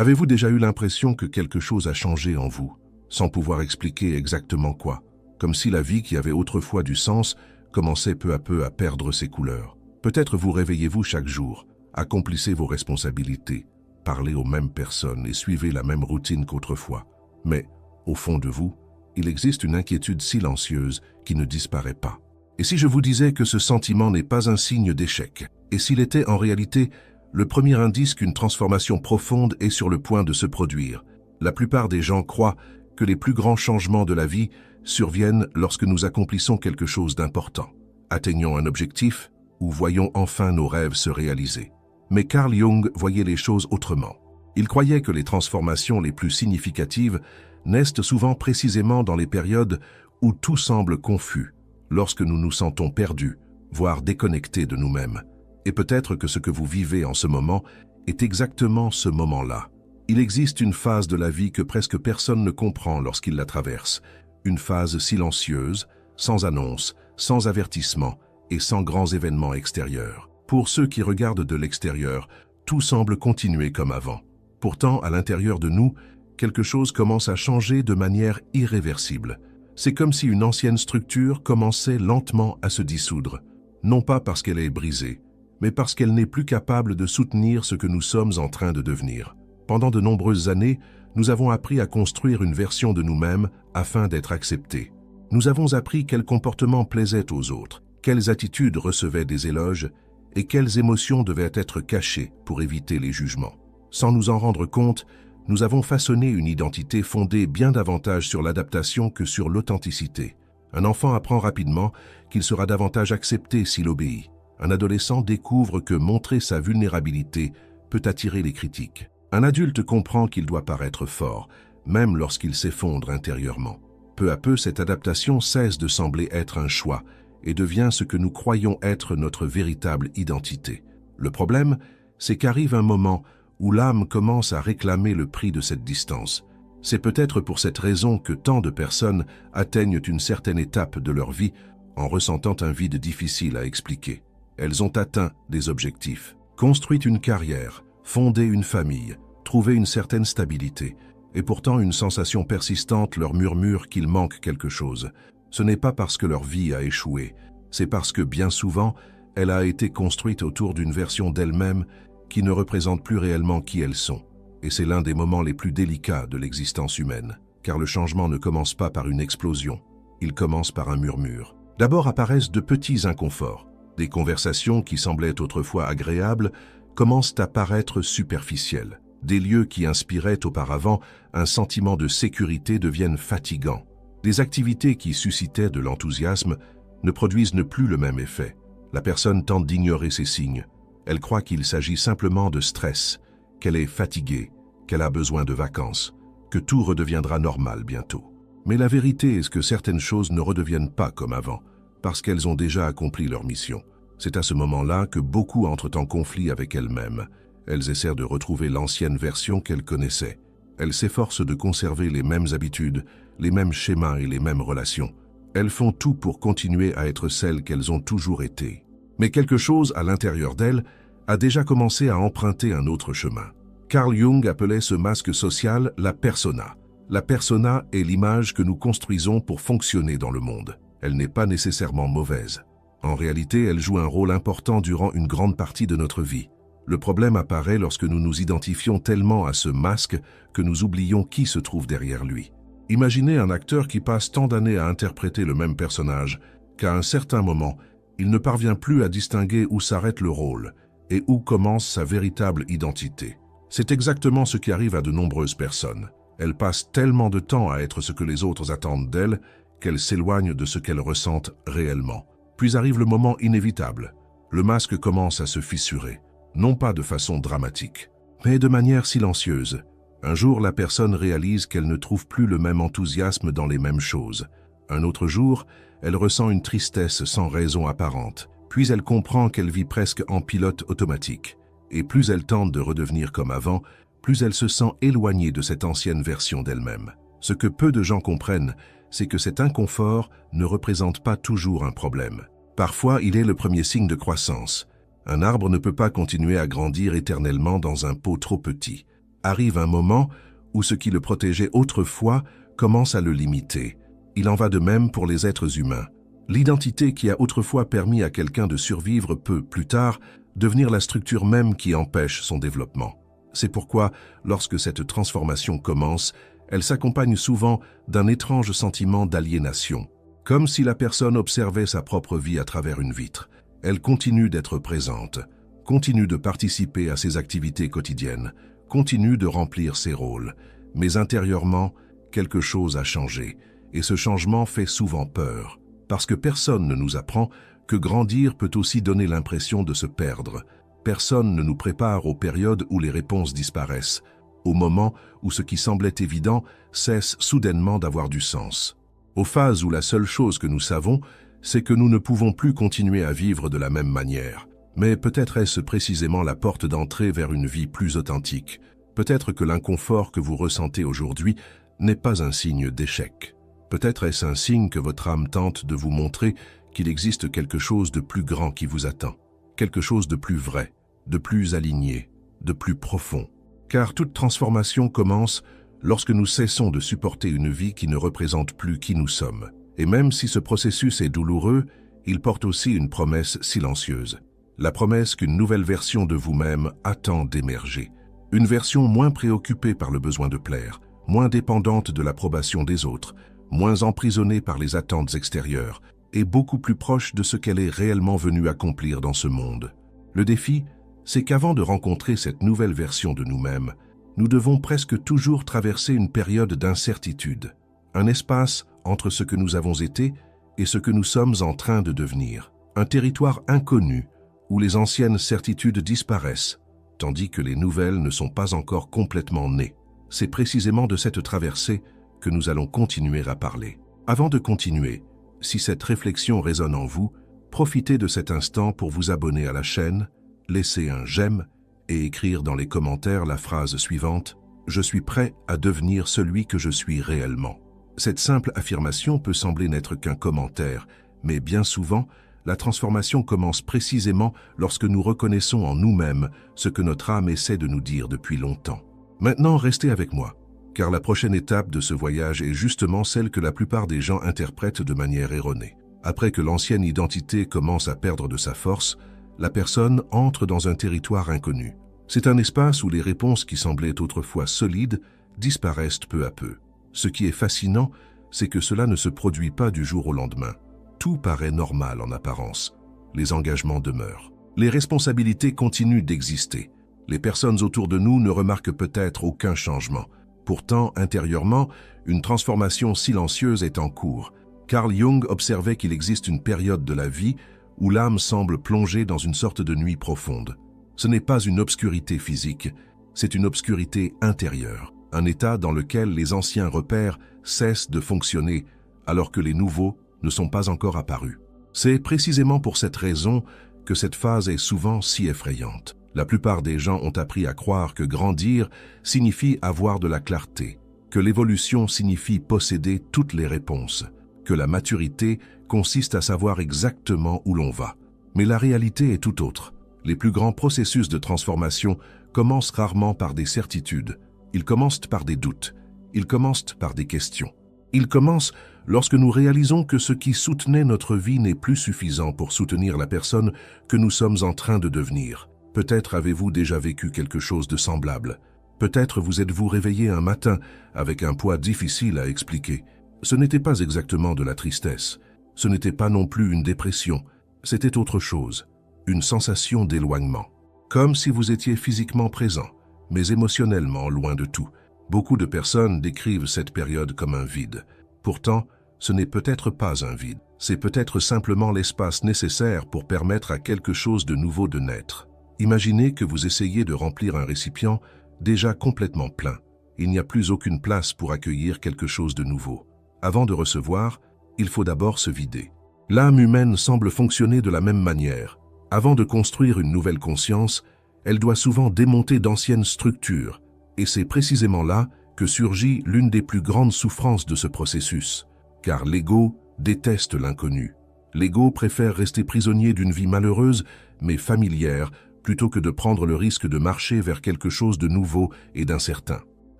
Avez-vous déjà eu l'impression que quelque chose a changé en vous, sans pouvoir expliquer exactement quoi, comme si la vie qui avait autrefois du sens commençait peu à peu à perdre ses couleurs? Peut-être vous réveillez-vous chaque jour, accomplissez vos responsabilités, parlez aux mêmes personnes et suivez la même routine qu'autrefois. Mais, au fond de vous, il existe une inquiétude silencieuse qui ne disparaît pas. Et si je vous disais que ce sentiment n'est pas un signe d'échec, et s'il était en réalité le premier indice qu'une transformation profonde est sur le point de se produire? La plupart des gens croient que les plus grands changements de la vie surviennent lorsque nous accomplissons quelque chose d'important, atteignons un objectif ou voyons enfin nos rêves se réaliser. Mais Carl Jung voyait les choses autrement. Il croyait que les transformations les plus significatives naissent souvent précisément dans les périodes où tout semble confus, lorsque nous nous sentons perdus, voire déconnectés de nous-mêmes. Et peut-être que ce que vous vivez en ce moment est exactement ce moment-là. Il existe une phase de la vie que presque personne ne comprend lorsqu'il la traverse, une phase silencieuse, sans annonce, sans avertissement et sans grands événements extérieurs. Pour ceux qui regardent de l'extérieur, tout semble continuer comme avant. Pourtant, à l'intérieur de nous, quelque chose commence à changer de manière irréversible. C'est comme si une ancienne structure commençait lentement à se dissoudre, non pas parce qu'elle est brisée, mais parce qu'elle n'est plus capable de soutenir ce que nous sommes en train de devenir. Pendant de nombreuses années, nous avons appris à construire une version de nous-mêmes afin d'être acceptés. Nous avons appris quels comportements plaisaient aux autres, quelles attitudes recevaient des éloges et quelles émotions devaient être cachées pour éviter les jugements. Sans nous en rendre compte, nous avons façonné une identité fondée bien davantage sur l'adaptation que sur l'authenticité. Un enfant apprend rapidement qu'il sera davantage accepté s'il obéit. Un adolescent découvre que montrer sa vulnérabilité peut attirer les critiques. Un adulte comprend qu'il doit paraître fort, même lorsqu'il s'effondre intérieurement. Peu à peu, cette adaptation cesse de sembler être un choix et devient ce que nous croyons être notre véritable identité. Le problème, c'est qu'arrive un moment où l'âme commence à réclamer le prix de cette distance. C'est peut-être pour cette raison que tant de personnes atteignent une certaine étape de leur vie en ressentant un vide difficile à expliquer. Elles ont atteint des objectifs, construit une carrière, fondé une famille, trouvé une certaine stabilité, et pourtant une sensation persistante leur murmure qu'il manque quelque chose. Ce n'est pas parce que leur vie a échoué, c'est parce que bien souvent, elle a été construite autour d'une version d'elle-même qui ne représente plus réellement qui elles sont. Et c'est l'un des moments les plus délicats de l'existence humaine, car le changement ne commence pas par une explosion, il commence par un murmure. D'abord apparaissent de petits inconforts. Des conversations qui semblaient autrefois agréables commencent à paraître superficielles. Des lieux qui inspiraient auparavant un sentiment de sécurité deviennent fatigants. Des activités qui suscitaient de l'enthousiasme ne produisent plus le même effet. La personne tente d'ignorer ces signes. Elle croit qu'il s'agit simplement de stress, qu'elle est fatiguée, qu'elle a besoin de vacances, que tout redeviendra normal bientôt. Mais la vérité est que certaines choses ne redeviennent pas comme avant, parce qu'elles ont déjà accompli leur mission. C'est à ce moment-là que beaucoup entrent en conflit avec elles-mêmes. Elles essaient de retrouver l'ancienne version qu'elles connaissaient. Elles s'efforcent de conserver les mêmes habitudes, les mêmes schémas et les mêmes relations. Elles font tout pour continuer à être celles qu'elles ont toujours été. Mais quelque chose à l'intérieur d'elles a déjà commencé à emprunter un autre chemin. Carl Jung appelait ce masque social la persona. La persona est l'image que nous construisons pour fonctionner dans le monde. Elle n'est pas nécessairement mauvaise. En réalité, elle joue un rôle important durant une grande partie de notre vie. Le problème apparaît lorsque nous nous identifions tellement à ce masque que nous oublions qui se trouve derrière lui. Imaginez un acteur qui passe tant d'années à interpréter le même personnage qu'à un certain moment, il ne parvient plus à distinguer où s'arrête le rôle et où commence sa véritable identité. C'est exactement ce qui arrive à de nombreuses personnes. Elles passent tellement de temps à être ce que les autres attendent d'elles qu'elles s'éloignent de ce qu'elles ressentent réellement. Puis arrive le moment inévitable. Le masque commence à se fissurer, non pas de façon dramatique, mais de manière silencieuse. Un jour, la personne réalise qu'elle ne trouve plus le même enthousiasme dans les mêmes choses. Un autre jour, elle ressent une tristesse sans raison apparente. Puis elle comprend qu'elle vit presque en pilote automatique. Et plus elle tente de redevenir comme avant, plus elle se sent éloignée de cette ancienne version d'elle-même. Ce que peu de gens comprennent, c'est que cet inconfort ne représente pas toujours un problème. Parfois, il est le premier signe de croissance. Un arbre ne peut pas continuer à grandir éternellement dans un pot trop petit. Arrive un moment où ce qui le protégeait autrefois commence à le limiter. Il en va de même pour les êtres humains. L'identité qui a autrefois permis à quelqu'un de survivre peut, plus tard, devenir la structure même qui empêche son développement. C'est pourquoi, lorsque cette transformation commence, elle s'accompagne souvent d'un étrange sentiment d'aliénation. Comme si la personne observait sa propre vie à travers une vitre. Elle continue d'être présente, continue de participer à ses activités quotidiennes, continue de remplir ses rôles. Mais intérieurement, quelque chose a changé, et ce changement fait souvent peur. Parce que personne ne nous apprend que grandir peut aussi donner l'impression de se perdre. Personne ne nous prépare aux périodes où les réponses disparaissent, au moment où ce qui semblait évident cesse soudainement d'avoir du sens. Aux phases où la seule chose que nous savons, c'est que nous ne pouvons plus continuer à vivre de la même manière. Mais peut-être est-ce précisément la porte d'entrée vers une vie plus authentique. Peut-être que l'inconfort que vous ressentez aujourd'hui n'est pas un signe d'échec. Peut-être est-ce un signe que votre âme tente de vous montrer qu'il existe quelque chose de plus grand qui vous attend. Quelque chose de plus vrai, de plus aligné, de plus profond. Car toute transformation commence lorsque nous cessons de supporter une vie qui ne représente plus qui nous sommes. Et même si ce processus est douloureux, il porte aussi une promesse silencieuse. La promesse qu'une nouvelle version de vous-même attend d'émerger. Une version moins préoccupée par le besoin de plaire, moins dépendante de l'approbation des autres, moins emprisonnée par les attentes extérieures, et beaucoup plus proche de ce qu'elle est réellement venue accomplir dans ce monde. Le défi, c'est qu'avant de rencontrer cette nouvelle version de nous-mêmes, nous devons presque toujours traverser une période d'incertitude, un espace entre ce que nous avons été et ce que nous sommes en train de devenir, un territoire inconnu où les anciennes certitudes disparaissent, tandis que les nouvelles ne sont pas encore complètement nées. C'est précisément de cette traversée que nous allons continuer à parler. Avant de continuer, si cette réflexion résonne en vous, profitez de cet instant pour vous abonner à la chaîne, laisser un j'aime et écrire dans les commentaires la phrase suivante « Je suis prêt à devenir celui que je suis réellement ». Cette simple affirmation peut sembler n'être qu'un commentaire, mais bien souvent, la transformation commence précisément lorsque nous reconnaissons en nous-mêmes ce que notre âme essaie de nous dire depuis longtemps. Maintenant, restez avec moi, car la prochaine étape de ce voyage est justement celle que la plupart des gens interprètent de manière erronée. Après que l'ancienne identité commence à perdre de sa force, la personne entre dans un territoire inconnu. C'est un espace où les réponses qui semblaient autrefois solides disparaissent peu à peu. Ce qui est fascinant, c'est que cela ne se produit pas du jour au lendemain. Tout paraît normal en apparence. Les engagements demeurent. Les responsabilités continuent d'exister. Les personnes autour de nous ne remarquent peut-être aucun changement. Pourtant, intérieurement, une transformation silencieuse est en cours. Carl Jung observait qu'il existe une période de la vie où l'âme semble plonger dans une sorte de nuit profonde. Ce n'est pas une obscurité physique, c'est une obscurité intérieure, un état dans lequel les anciens repères cessent de fonctionner alors que les nouveaux ne sont pas encore apparus. C'est précisément pour cette raison que cette phase est souvent si effrayante. La plupart des gens ont appris à croire que grandir signifie avoir de la clarté, que l'évolution signifie posséder toutes les réponses, que la maturité consiste à savoir exactement où l'on va. Mais la réalité est tout autre. Les plus grands processus de transformation commencent rarement par des certitudes. Ils commencent par des doutes. Ils commencent par des questions. Ils commencent lorsque nous réalisons que ce qui soutenait notre vie n'est plus suffisant pour soutenir la personne que nous sommes en train de devenir. Peut-être avez-vous déjà vécu quelque chose de semblable. Peut-être vous êtes-vous réveillé un matin avec un poids difficile à expliquer. Ce n'était pas exactement de la tristesse. Ce n'était pas non plus une dépression. C'était autre chose. Une sensation d'éloignement. Comme si vous étiez physiquement présent, mais émotionnellement loin de tout. Beaucoup de personnes décrivent cette période comme un vide. Pourtant, ce n'est peut-être pas un vide. C'est peut-être simplement l'espace nécessaire pour permettre à quelque chose de nouveau de naître. Imaginez que vous essayez de remplir un récipient déjà complètement plein. Il n'y a plus aucune place pour accueillir quelque chose de nouveau. Avant de recevoir, il faut d'abord se vider. L'âme humaine semble fonctionner de la même manière. Avant de construire une nouvelle conscience, elle doit souvent démonter d'anciennes structures, et c'est précisément là que surgit l'une des plus grandes souffrances de ce processus. Car l'ego déteste l'inconnu. L'ego préfère rester prisonnier d'une vie malheureuse, mais familière, plutôt que de prendre le risque de marcher vers quelque chose de nouveau et d'incertain.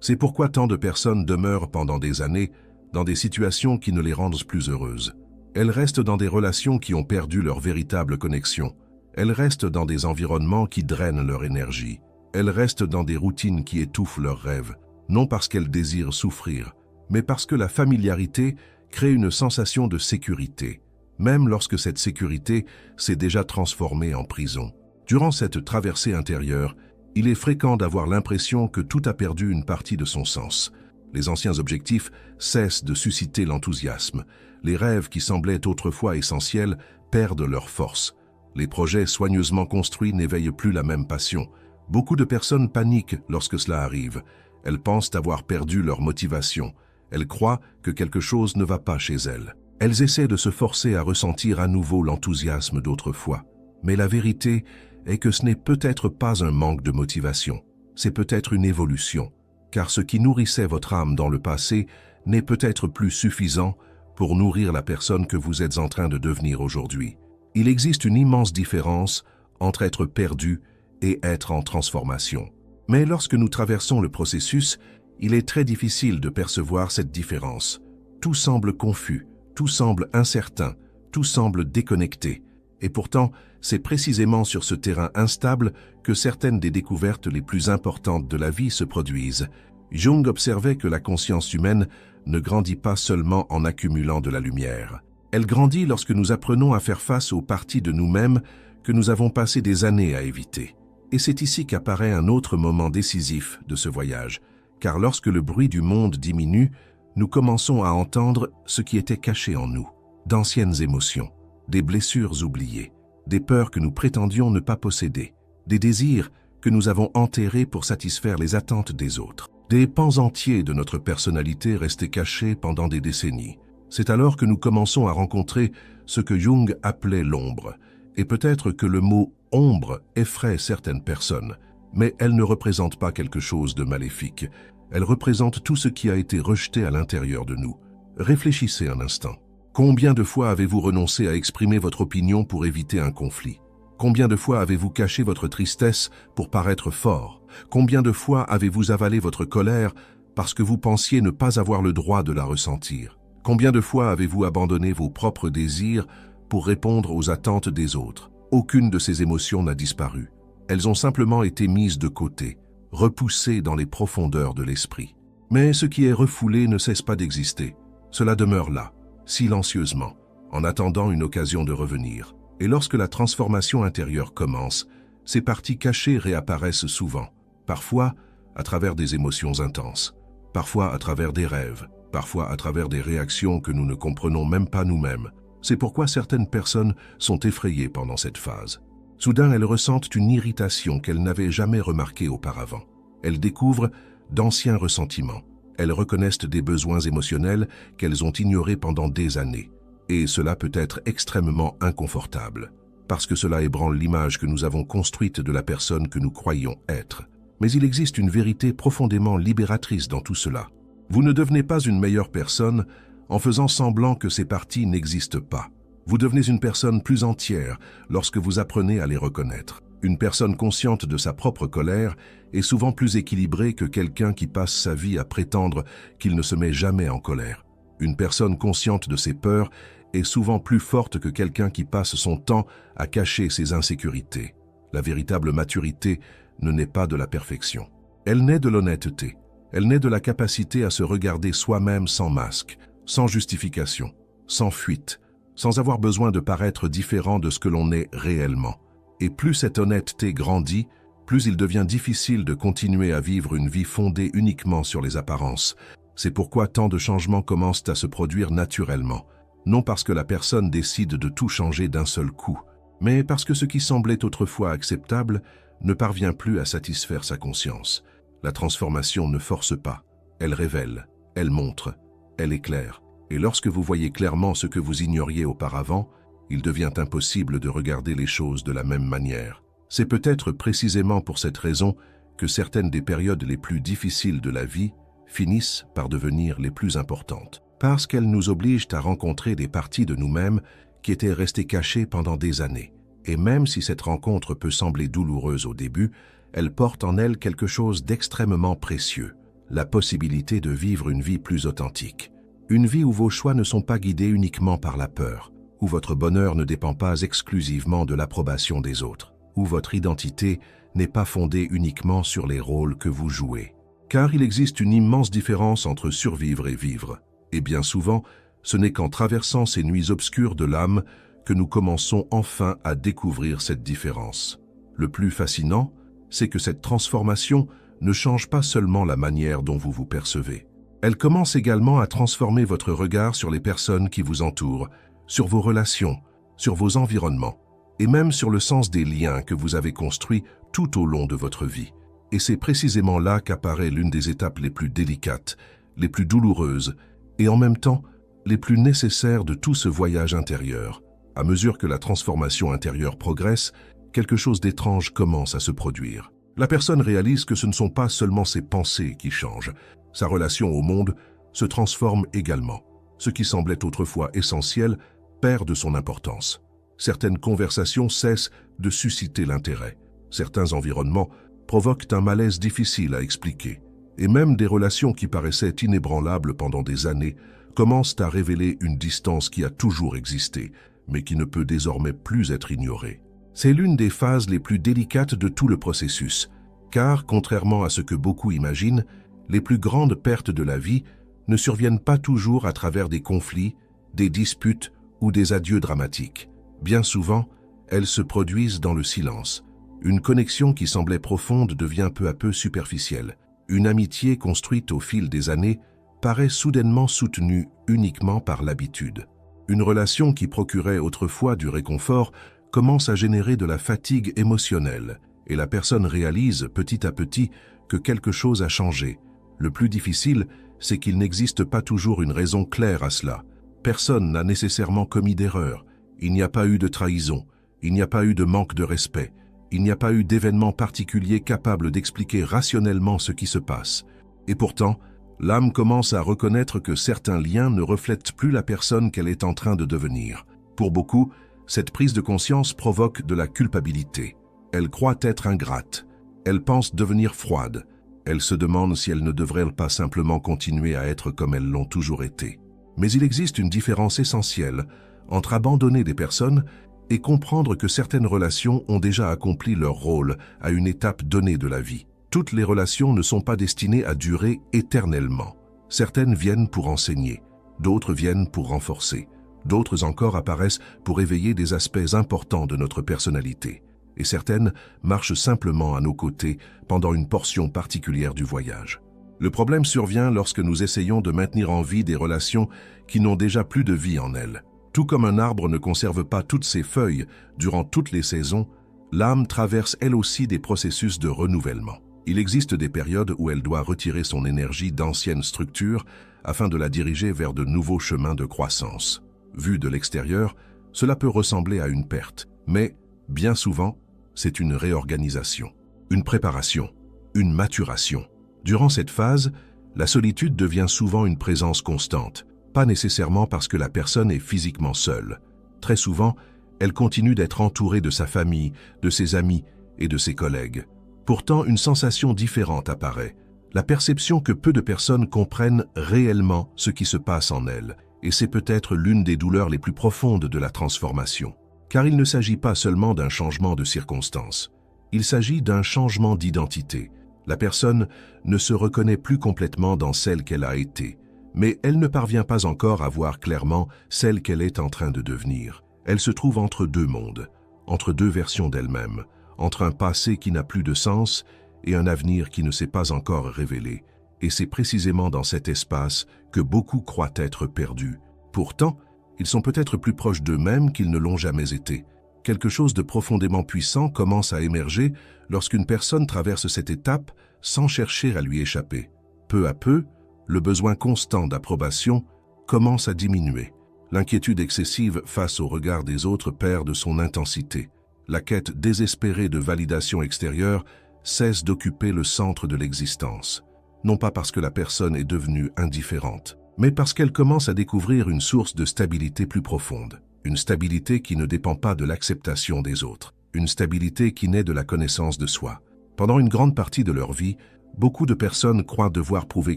C'est pourquoi tant de personnes demeurent pendant des années dans des situations qui ne les rendent plus heureuses. Elles restent dans des relations qui ont perdu leur véritable connexion. Elles restent dans des environnements qui drainent leur énergie. Elles restent dans des routines qui étouffent leurs rêves, non parce qu'elles désirent souffrir, mais parce que la familiarité crée une sensation de sécurité, même lorsque cette sécurité s'est déjà transformée en prison. Durant cette traversée intérieure, il est fréquent d'avoir l'impression que tout a perdu une partie de son sens. Les anciens objectifs cessent de susciter l'enthousiasme. Les rêves qui semblaient autrefois essentiels perdent leur force. Les projets soigneusement construits n'éveillent plus la même passion. Beaucoup de personnes paniquent lorsque cela arrive. Elles pensent avoir perdu leur motivation. Elles croient que quelque chose ne va pas chez elles. Elles essaient de se forcer à ressentir à nouveau l'enthousiasme d'autrefois. Mais la vérité est que ce n'est peut-être pas un manque de motivation. C'est peut-être une évolution. Car ce qui nourrissait votre âme dans le passé n'est peut-être plus suffisant pour nourrir la personne que vous êtes en train de devenir aujourd'hui. Il existe une immense différence entre être perdu et être en transformation. Mais lorsque nous traversons le processus, il est très difficile de percevoir cette différence. Tout semble confus, tout semble incertain, tout semble déconnecté. Et pourtant, c'est précisément sur ce terrain instable que certaines des découvertes les plus importantes de la vie se produisent. Jung observait que la conscience humaine ne grandit pas seulement en accumulant de la lumière. Elle grandit lorsque nous apprenons à faire face aux parties de nous-mêmes que nous avons passé des années à éviter. Et c'est ici qu'apparaît un autre moment décisif de ce voyage, car lorsque le bruit du monde diminue, nous commençons à entendre ce qui était caché en nous, d'anciennes émotions, des blessures oubliées, des peurs que nous prétendions ne pas posséder, des désirs que nous avons enterrés pour satisfaire les attentes des autres, des pans entiers de notre personnalité restés cachés pendant des décennies. C'est alors que nous commençons à rencontrer ce que Jung appelait l'ombre, et peut-être que le mot « ombre » effraie certaines personnes, mais elle ne représente pas quelque chose de maléfique. Elle représente tout ce qui a été rejeté à l'intérieur de nous. Réfléchissez un instant. Combien de fois avez-vous renoncé à exprimer votre opinion pour éviter un conflit? Combien de fois avez-vous caché votre tristesse pour paraître fort? Combien de fois avez-vous avalé votre colère parce que vous pensiez ne pas avoir le droit de la ressentir? Combien de fois avez-vous abandonné vos propres désirs pour répondre aux attentes des autres? Aucune de ces émotions n'a disparu. Elles ont simplement été mises de côté, repoussées dans les profondeurs de l'esprit. Mais ce qui est refoulé ne cesse pas d'exister. Cela demeure là, silencieusement, en attendant une occasion de revenir. Et lorsque la transformation intérieure commence, ces parties cachées réapparaissent souvent, parfois à travers des émotions intenses, parfois à travers des rêves, parfois à travers des réactions que nous ne comprenons même pas nous-mêmes. C'est pourquoi certaines personnes sont effrayées pendant cette phase. Soudain, elles ressentent une irritation qu'elles n'avaient jamais remarquée auparavant. Elles découvrent d'anciens ressentiments. Elles reconnaissent des besoins émotionnels qu'elles ont ignorés pendant des années. Et cela peut être extrêmement inconfortable, parce que cela ébranle l'image que nous avons construite de la personne que nous croyons être. Mais il existe une vérité profondément libératrice dans tout cela. Vous ne devenez pas une meilleure personne en faisant semblant que ces parties n'existent pas. Vous devenez une personne plus entière lorsque vous apprenez à les reconnaître. Une personne consciente de sa propre colère est souvent plus équilibrée que quelqu'un qui passe sa vie à prétendre qu'il ne se met jamais en colère. Une personne consciente de ses peurs est souvent plus forte que quelqu'un qui passe son temps à cacher ses insécurités. La véritable maturité ne naît pas de la perfection. Elle naît de l'honnêteté. Elle naît de la capacité à se regarder soi-même sans masque, sans justification, sans fuite, sans avoir besoin de paraître différent de ce que l'on est réellement. Et plus cette honnêteté grandit, plus il devient difficile de continuer à vivre une vie fondée uniquement sur les apparences. C'est pourquoi tant de changements commencent à se produire naturellement, non parce que la personne décide de tout changer d'un seul coup, mais parce que ce qui semblait autrefois acceptable ne parvient plus à satisfaire sa conscience. La transformation ne force pas, elle révèle, elle montre, elle éclaire. Et lorsque vous voyez clairement ce que vous ignoriez auparavant, il devient impossible de regarder les choses de la même manière. C'est peut-être précisément pour cette raison que certaines des périodes les plus difficiles de la vie finissent par devenir les plus importantes, parce qu'elles nous obligent à rencontrer des parties de nous-mêmes qui étaient restées cachées pendant des années. Et même si cette rencontre peut sembler douloureuse au début, elle porte en elle quelque chose d'extrêmement précieux, la possibilité de vivre une vie plus authentique. Une vie où vos choix ne sont pas guidés uniquement par la peur, où votre bonheur ne dépend pas exclusivement de l'approbation des autres, où votre identité n'est pas fondée uniquement sur les rôles que vous jouez. Car il existe une immense différence entre survivre et vivre. Et bien souvent, ce n'est qu'en traversant ces nuits obscures de l'âme que nous commençons enfin à découvrir cette différence. Le plus fascinant, c'est que cette transformation ne change pas seulement la manière dont vous vous percevez. Elle commence également à transformer votre regard sur les personnes qui vous entourent, sur vos relations, sur vos environnements, et même sur le sens des liens que vous avez construits tout au long de votre vie. Et c'est précisément là qu'apparaît l'une des étapes les plus délicates, les plus douloureuses, et en même temps les plus nécessaires de tout ce voyage intérieur. À mesure que la transformation intérieure progresse, quelque chose d'étrange commence à se produire. La personne réalise que ce ne sont pas seulement ses pensées qui changent. Sa relation au monde se transforme également. Ce qui semblait autrefois essentiel perd de son importance. Certaines conversations cessent de susciter l'intérêt. Certains environnements provoquent un malaise difficile à expliquer. Et même des relations qui paraissaient inébranlables pendant des années commencent à révéler une distance qui a toujours existé, mais qui ne peut désormais plus être ignorée. C'est l'une des phases les plus délicates de tout le processus, car, contrairement à ce que beaucoup imaginent, les plus grandes pertes de la vie ne surviennent pas toujours à travers des conflits, des disputes ou des adieux dramatiques. Bien souvent, elles se produisent dans le silence. Une connexion qui semblait profonde devient peu à peu superficielle. Une amitié construite au fil des années paraît soudainement soutenue uniquement par l'habitude. Une relation qui procurait autrefois du réconfort commence à générer de la fatigue émotionnelle et la personne réalise petit à petit que quelque chose a changé. Le plus difficile, c'est qu'il n'existe pas toujours une raison claire à cela. Personne n'a nécessairement commis d'erreur. Il n'y a pas eu de trahison. Il n'y a pas eu de manque de respect. Il n'y a pas eu d'événement particulier capable d'expliquer rationnellement ce qui se passe. Et pourtant, l'âme commence à reconnaître que certains liens ne reflètent plus la personne qu'elle est en train de devenir. Pour beaucoup, cette prise de conscience provoque de la culpabilité. Elle croit être ingrate. Elle pense devenir froide. Elle se demande si elle ne devrait pas simplement continuer à être comme elles l'ont toujours été. Mais il existe une différence essentielle entre abandonner des personnes et comprendre que certaines relations ont déjà accompli leur rôle à une étape donnée de la vie. Toutes les relations ne sont pas destinées à durer éternellement. Certaines viennent pour enseigner, d'autres viennent pour renforcer, d'autres encore apparaissent pour éveiller des aspects importants de notre personnalité. Et certaines marchent simplement à nos côtés pendant une portion particulière du voyage. Le problème survient lorsque nous essayons de maintenir en vie des relations qui n'ont déjà plus de vie en elles. Tout comme un arbre ne conserve pas toutes ses feuilles durant toutes les saisons, l'âme traverse elle aussi des processus de renouvellement. Il existe des périodes où elle doit retirer son énergie d'anciennes structures afin de la diriger vers de nouveaux chemins de croissance. Vu de l'extérieur, cela peut ressembler à une perte, mais bien souvent, c'est une réorganisation, une préparation, une maturation. Durant cette phase, la solitude devient souvent une présence constante, pas nécessairement parce que la personne est physiquement seule. Très souvent, elle continue d'être entourée de sa famille, de ses amis et de ses collègues. Pourtant, une sensation différente apparaît, la perception que peu de personnes comprennent réellement ce qui se passe en elles, et c'est peut-être l'une des douleurs les plus profondes de la transformation. Car il ne s'agit pas seulement d'un changement de circonstances, il s'agit d'un changement d'identité. La personne ne se reconnaît plus complètement dans celle qu'elle a été, mais elle ne parvient pas encore à voir clairement celle qu'elle est en train de devenir. Elle se trouve entre deux mondes, entre deux versions d'elle-même, entre un passé qui n'a plus de sens et un avenir qui ne s'est pas encore révélé. Et c'est précisément dans cet espace que beaucoup croient être perdus. Pourtant, ils sont peut-être plus proches d'eux-mêmes qu'ils ne l'ont jamais été. Quelque chose de profondément puissant commence à émerger lorsqu'une personne traverse cette étape sans chercher à lui échapper. Peu à peu, le besoin constant d'approbation commence à diminuer. L'inquiétude excessive face au regard des autres perd de son intensité. La quête désespérée de validation extérieure cesse d'occuper le centre de l'existence. Non pas parce que la personne est devenue indifférente, mais parce qu'elle commence à découvrir une source de stabilité plus profonde. Une stabilité qui ne dépend pas de l'acceptation des autres. Une stabilité qui naît de la connaissance de soi. Pendant une grande partie de leur vie, beaucoup de personnes croient devoir prouver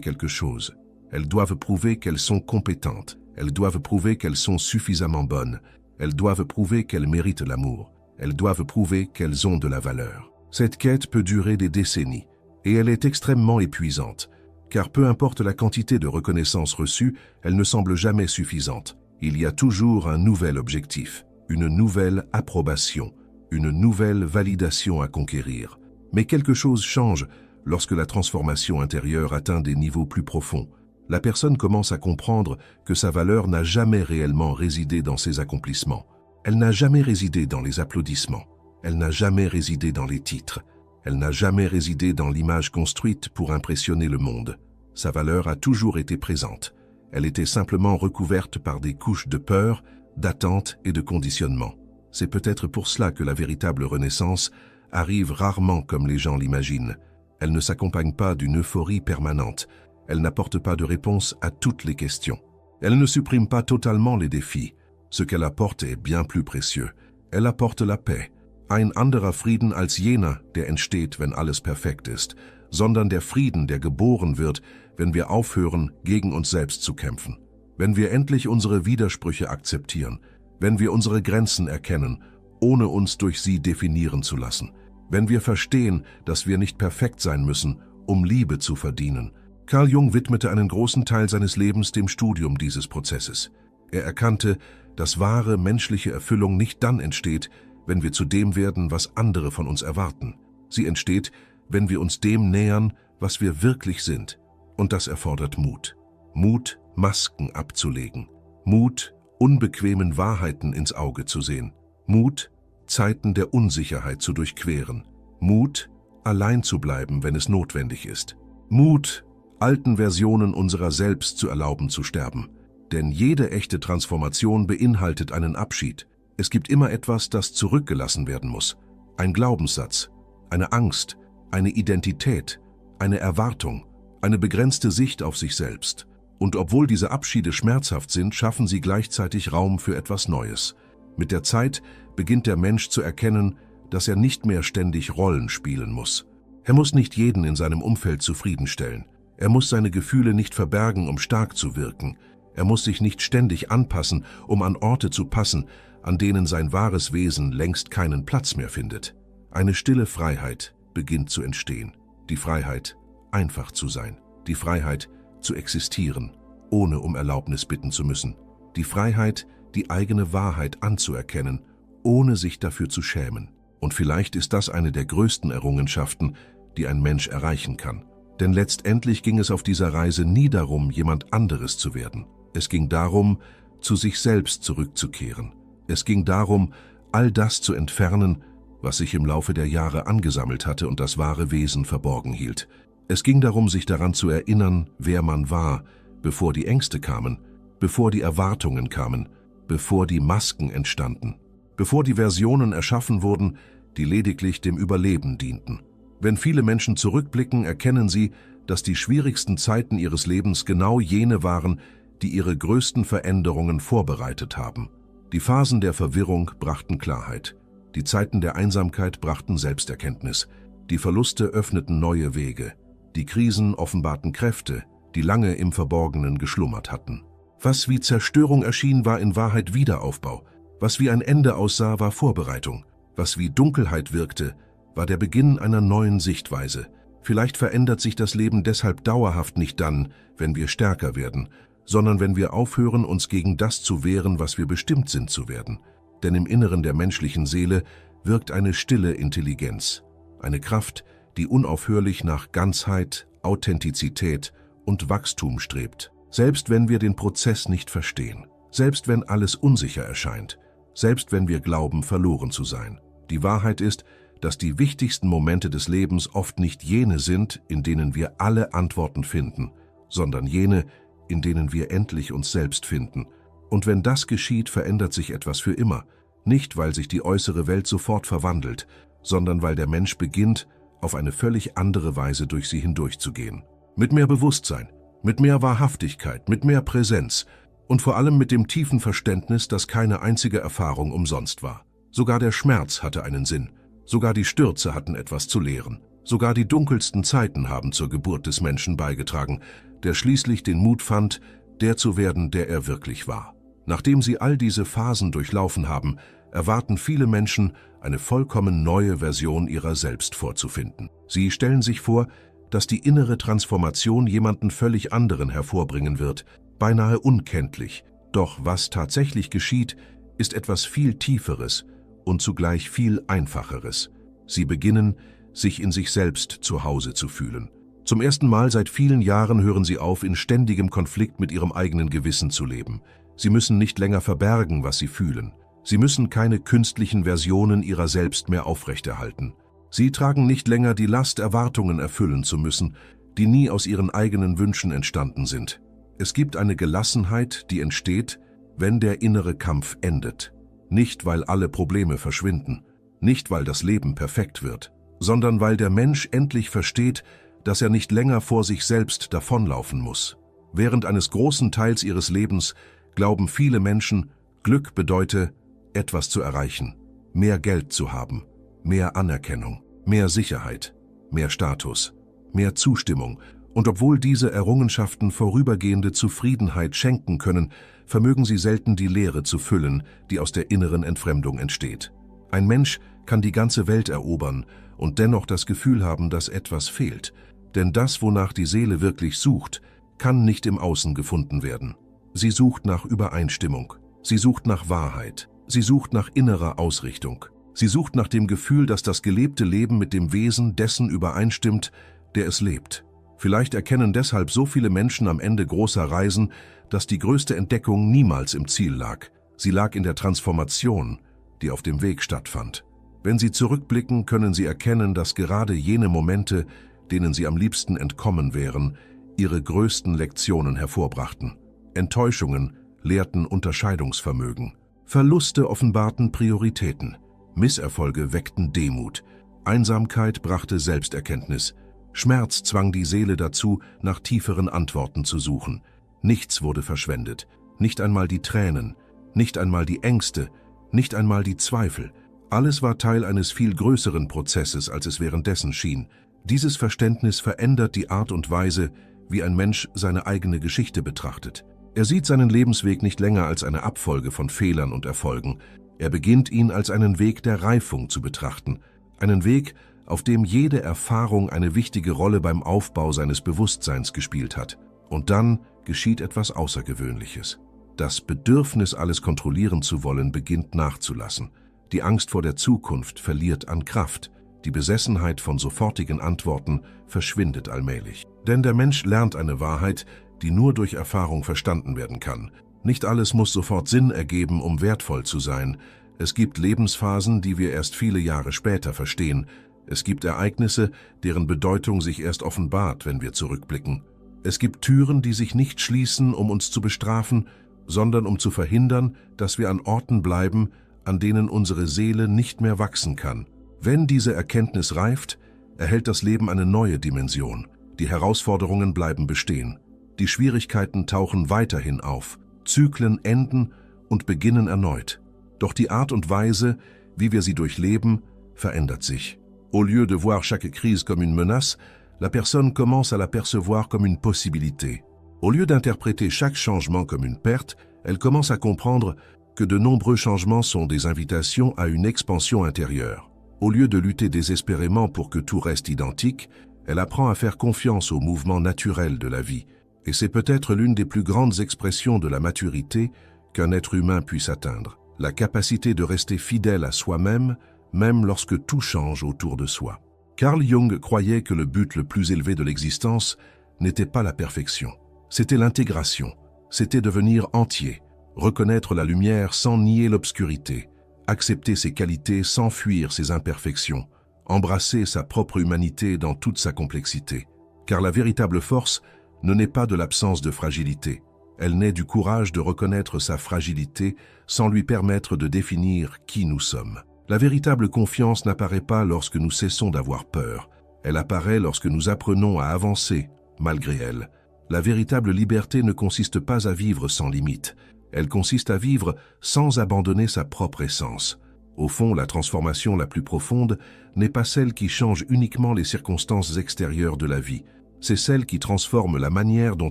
quelque chose. Elles doivent prouver qu'elles sont compétentes. Elles doivent prouver qu'elles sont suffisamment bonnes. Elles doivent prouver qu'elles méritent l'amour. Elles doivent prouver qu'elles ont de la valeur. Cette quête peut durer des décennies, et elle est extrêmement épuisante, car peu importe la quantité de reconnaissance reçue, elle ne semble jamais suffisante. Il y a toujours un nouvel objectif, une nouvelle approbation, une nouvelle validation à conquérir. Mais quelque chose change lorsque la transformation intérieure atteint des niveaux plus profonds. La personne commence à comprendre que sa valeur n'a jamais réellement résidé dans ses accomplissements. Elle n'a jamais résidé dans les applaudissements. Elle n'a jamais résidé dans les titres. Elle n'a jamais résidé dans l'image construite pour impressionner le monde. Sa valeur a toujours été présente. Elle était simplement recouverte par des couches de peur, d'attente et de conditionnement. C'est peut-être pour cela que la véritable renaissance arrive rarement comme les gens l'imaginent. Elle ne s'accompagne pas d'une euphorie permanente. Elle n'apporte pas de réponse à toutes les questions. Elle ne supprime pas totalement les défis. Ce qu'elle apporte est bien plus précieux. Elle apporte la paix. Ein anderer Frieden als jener, der entsteht, wenn alles perfekt ist, sondern der Frieden, der geboren wird, wenn wir aufhören, gegen uns selbst zu kämpfen. Wenn wir endlich unsere Widersprüche akzeptieren, wenn wir unsere Grenzen erkennen, ohne uns durch sie definieren zu lassen, wenn wir verstehen, dass wir nicht perfekt sein müssen, um Liebe zu verdienen. Carl Jung widmete einen großen Teil seines Lebens dem Studium dieses Prozesses. Er erkannte, dass wahre menschliche Erfüllung nicht dann entsteht, wenn wir zu dem werden, was andere von uns erwarten. Sie entsteht, wenn wir uns dem nähern, was wir wirklich sind. Und das erfordert Mut. Mut, Masken abzulegen. Mut, unbequemen Wahrheiten ins Auge zu sehen. Mut, Zeiten der Unsicherheit zu durchqueren. Mut, allein zu bleiben, wenn es notwendig ist. Mut, alten Versionen unserer selbst zu erlauben zu sterben. Denn jede echte Transformation beinhaltet einen Abschied. Es gibt immer etwas, das zurückgelassen werden muss. Ein Glaubenssatz, eine Angst, eine Identität, eine Erwartung, eine begrenzte Sicht auf sich selbst. Und obwohl diese Abschiede schmerzhaft sind, schaffen sie gleichzeitig Raum für etwas Neues. Mit der Zeit beginnt der Mensch zu erkennen, dass er nicht mehr ständig Rollen spielen muss. Er muss nicht jeden in seinem Umfeld zufriedenstellen. Er muss seine Gefühle nicht verbergen, um stark zu wirken. Er muss sich nicht ständig anpassen, um an Orte zu passen, an denen sein wahres Wesen längst keinen Platz mehr findet. Eine stille Freiheit beginnt zu entstehen. Die Freiheit, einfach zu sein. Die Freiheit, zu existieren, ohne um Erlaubnis bitten zu müssen. Die Freiheit, die eigene Wahrheit anzuerkennen, ohne sich dafür zu schämen. Und vielleicht ist das eine der größten Errungenschaften, die ein Mensch erreichen kann. Denn letztendlich ging es auf dieser Reise nie darum, jemand anderes zu werden. Es ging darum, zu sich selbst zurückzukehren. Es ging darum, all das zu entfernen, was sich im Laufe der Jahre angesammelt hatte und das wahre Wesen verborgen hielt. Es ging darum, sich daran zu erinnern, wer man war, bevor die Ängste kamen, bevor die Erwartungen kamen, bevor die Masken entstanden, bevor die Versionen erschaffen wurden, die lediglich dem Überleben dienten. Wenn viele Menschen zurückblicken, erkennen sie, dass die schwierigsten Zeiten ihres Lebens genau jene waren, die ihre größten Veränderungen vorbereitet haben. Die Phasen der Verwirrung brachten Klarheit. Die Zeiten der Einsamkeit brachten Selbsterkenntnis. Die Verluste öffneten neue Wege. Die Krisen offenbarten Kräfte, die lange im Verborgenen geschlummert hatten. Was wie Zerstörung erschien, war in Wahrheit Wiederaufbau. Was wie ein Ende aussah, war Vorbereitung. Was wie Dunkelheit wirkte, war der Beginn einer neuen Sichtweise. Vielleicht verändert sich das Leben deshalb dauerhaft nicht dann, wenn wir stärker werden, sondern wenn wir aufhören, uns gegen das zu wehren, was wir bestimmt sind zu werden. Denn im Inneren der menschlichen Seele wirkt eine stille Intelligenz, eine Kraft, die unaufhörlich nach Ganzheit, Authentizität und Wachstum strebt. Selbst wenn wir den Prozess nicht verstehen, selbst wenn alles unsicher erscheint, selbst wenn wir glauben, verloren zu sein. Die Wahrheit ist, dass die wichtigsten Momente des Lebens oft nicht jene sind, in denen wir alle Antworten finden, sondern jene, in denen wir endlich uns selbst finden. Und wenn das geschieht, verändert sich etwas für immer. Nicht, weil sich die äußere Welt sofort verwandelt, sondern weil der Mensch beginnt, auf eine völlig andere Weise durch sie hindurchzugehen. Mit mehr Bewusstsein, mit mehr Wahrhaftigkeit, mit mehr Präsenz, Und vor allem mit dem tiefen Verständnis, dass keine einzige Erfahrung umsonst war. Sogar der Schmerz hatte einen Sinn. Sogar die Stürze hatten etwas zu lehren. Sogar die dunkelsten Zeiten haben zur Geburt des Menschen beigetragen, der schließlich den Mut fand, der zu werden, der er wirklich war. Nachdem sie all diese Phasen durchlaufen haben, erwarten viele Menschen, eine vollkommen neue Version ihrer selbst vorzufinden. Sie stellen sich vor, dass die innere Transformation jemanden völlig anderen hervorbringen wird, beinahe unkenntlich. Doch was tatsächlich geschieht, ist etwas viel Tieferes und zugleich viel Einfacheres. Sie beginnen, sich in sich selbst zu Hause zu fühlen. Zum ersten Mal seit vielen Jahren hören sie auf, in ständigem Konflikt mit ihrem eigenen Gewissen zu leben. Sie müssen nicht länger verbergen, was sie fühlen. Sie müssen keine künstlichen Versionen ihrer selbst mehr aufrechterhalten. Sie tragen nicht länger die Last, Erwartungen erfüllen zu müssen, die nie aus ihren eigenen Wünschen entstanden sind. Es gibt eine Gelassenheit, die entsteht, wenn der innere Kampf endet. Nicht, weil alle Probleme verschwinden, nicht, weil das Leben perfekt wird, sondern weil der Mensch endlich versteht, dass er nicht länger vor sich selbst davonlaufen muss. Während eines großen Teils ihres Lebens glauben viele Menschen, Glück bedeute, etwas zu erreichen, mehr Geld zu haben, mehr Anerkennung, mehr Sicherheit, mehr Status, mehr Zustimmung. Und obwohl diese Errungenschaften vorübergehende Zufriedenheit schenken können, vermögen sie selten die Leere zu füllen, die aus der inneren Entfremdung entsteht. Ein Mensch kann die ganze Welt erobern und dennoch das Gefühl haben, dass etwas fehlt. Denn das, wonach die Seele wirklich sucht, kann nicht im Außen gefunden werden. Sie sucht nach Übereinstimmung, sie sucht nach Wahrheit, sie sucht nach innerer Ausrichtung. Sie sucht nach dem Gefühl, dass das gelebte Leben mit dem Wesen dessen übereinstimmt, der es lebt. Vielleicht erkennen deshalb so viele Menschen am Ende großer Reisen, dass die größte Entdeckung niemals im Ziel lag. Sie lag in der Transformation, die auf dem Weg stattfand. Wenn sie zurückblicken, können sie erkennen, dass gerade jene Momente, denen sie am liebsten entkommen wären, ihre größten Lektionen hervorbrachten. Enttäuschungen lehrten Unterscheidungsvermögen. Verluste offenbarten Prioritäten. Misserfolge weckten Demut. Einsamkeit brachte Selbsterkenntnis. Schmerz zwang die Seele dazu, nach tieferen Antworten zu suchen. Nichts wurde verschwendet. Nicht einmal die Tränen, nicht einmal die Ängste, nicht einmal die Zweifel. Alles war Teil eines viel größeren Prozesses, als es währenddessen schien. Dieses Verständnis verändert die Art und Weise, wie ein Mensch seine eigene Geschichte betrachtet. Er sieht seinen Lebensweg nicht länger als eine Abfolge von Fehlern und Erfolgen. Er beginnt ihn als einen Weg der Reifung zu betrachten. Einen Weg, auf dem jede Erfahrung eine wichtige Rolle beim Aufbau seines Bewusstseins gespielt hat. Und dann geschieht etwas Außergewöhnliches. Das Bedürfnis, alles kontrollieren zu wollen, beginnt nachzulassen. Die Angst vor der Zukunft verliert an Kraft. Die Besessenheit von sofortigen Antworten verschwindet allmählich. Denn der Mensch lernt eine Wahrheit, die nur durch Erfahrung verstanden werden kann. Nicht alles muss sofort Sinn ergeben, um wertvoll zu sein. Es gibt Lebensphasen, die wir erst viele Jahre später verstehen. Es gibt Ereignisse, deren Bedeutung sich erst offenbart, wenn wir zurückblicken. Es gibt Türen, die sich nicht schließen, um uns zu bestrafen, sondern um zu verhindern, dass wir an Orten bleiben, an denen unsere Seele nicht mehr wachsen kann. Wenn diese Erkenntnis reift, erhält das Leben eine neue Dimension. Die Herausforderungen bleiben bestehen. Die Schwierigkeiten tauchen weiterhin auf. Zyklen enden und beginnen erneut. Doch die Art und Weise, wie wir sie durchleben, verändert sich. Au lieu de voir chaque crise comme une menace, la personne commence à la percevoir comme une possibilité. Au lieu d'interpréter chaque changement comme une perte, elle commence à comprendre que de nombreux changements sont des invitations à une expansion intérieure. Au lieu de lutter désespérément pour que tout reste identique, elle apprend à faire confiance au mouvement naturel de la vie. Et c'est peut-être l'une des plus grandes expressions de la maturité qu'un être humain puisse atteindre. La capacité de rester fidèle à soi-même, même lorsque tout change autour de soi. Carl Jung croyait que le but le plus élevé de l'existence n'était pas la perfection. C'était l'intégration. C'était devenir entier, reconnaître la lumière sans nier l'obscurité, accepter ses qualités sans fuir ses imperfections, embrasser sa propre humanité dans toute sa complexité. Car la véritable force ne naît pas de l'absence de fragilité. Elle naît du courage de reconnaître sa fragilité sans lui permettre de définir qui nous sommes. La véritable confiance n'apparaît pas lorsque nous cessons d'avoir peur. Elle apparaît lorsque nous apprenons à avancer, malgré elle. La véritable liberté ne consiste pas à vivre sans limite. Elle consiste à vivre sans abandonner sa propre essence. Au fond, la transformation la plus profonde n'est pas celle qui change uniquement les circonstances extérieures de la vie. C'est celle qui transforme la manière dont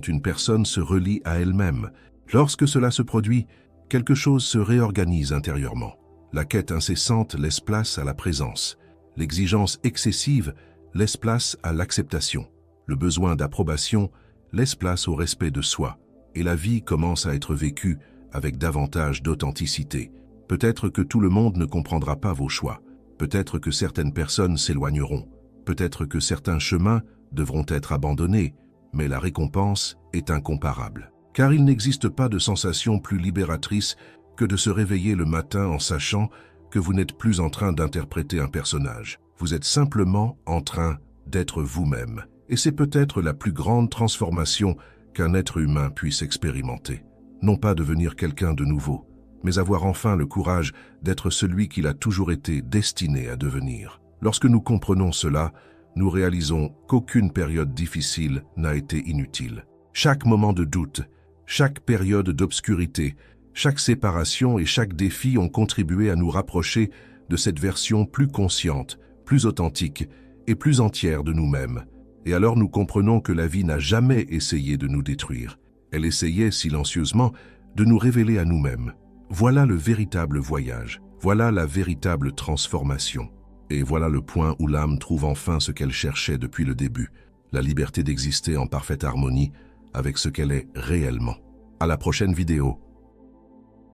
une personne se relie à elle-même. Lorsque cela se produit, quelque chose se réorganise intérieurement. La quête incessante laisse place à la présence. L'exigence excessive laisse place à l'acceptation. Le besoin d'approbation laisse place au respect de soi. Et la vie commence à être vécue avec davantage d'authenticité. Peut-être que tout le monde ne comprendra pas vos choix. Peut-être que certaines personnes s'éloigneront. Peut-être que certains chemins devront être abandonnés. Mais la récompense est incomparable. Car il n'existe pas de sensation plus libératrice que de se réveiller le matin en sachant que vous n'êtes plus en train d'interpréter un personnage. Vous êtes simplement en train d'être vous-même. Et c'est peut-être la plus grande transformation qu'un être humain puisse expérimenter. Non pas devenir quelqu'un de nouveau, mais avoir enfin le courage d'être celui qu'il a toujours été destiné à devenir. Lorsque nous comprenons cela, nous réalisons qu'aucune période difficile n'a été inutile. Chaque moment de doute, chaque période d'obscurité, chaque séparation et chaque défi ont contribué à nous rapprocher de cette version plus consciente, plus authentique et plus entière de nous-mêmes. Et alors nous comprenons que la vie n'a jamais essayé de nous détruire. Elle essayait silencieusement de nous révéler à nous-mêmes. Voilà le véritable voyage, voilà la véritable transformation. Et voilà le point où l'âme trouve enfin ce qu'elle cherchait depuis le début, la liberté d'exister en parfaite harmonie avec ce qu'elle est réellement. À la prochaine vidéo.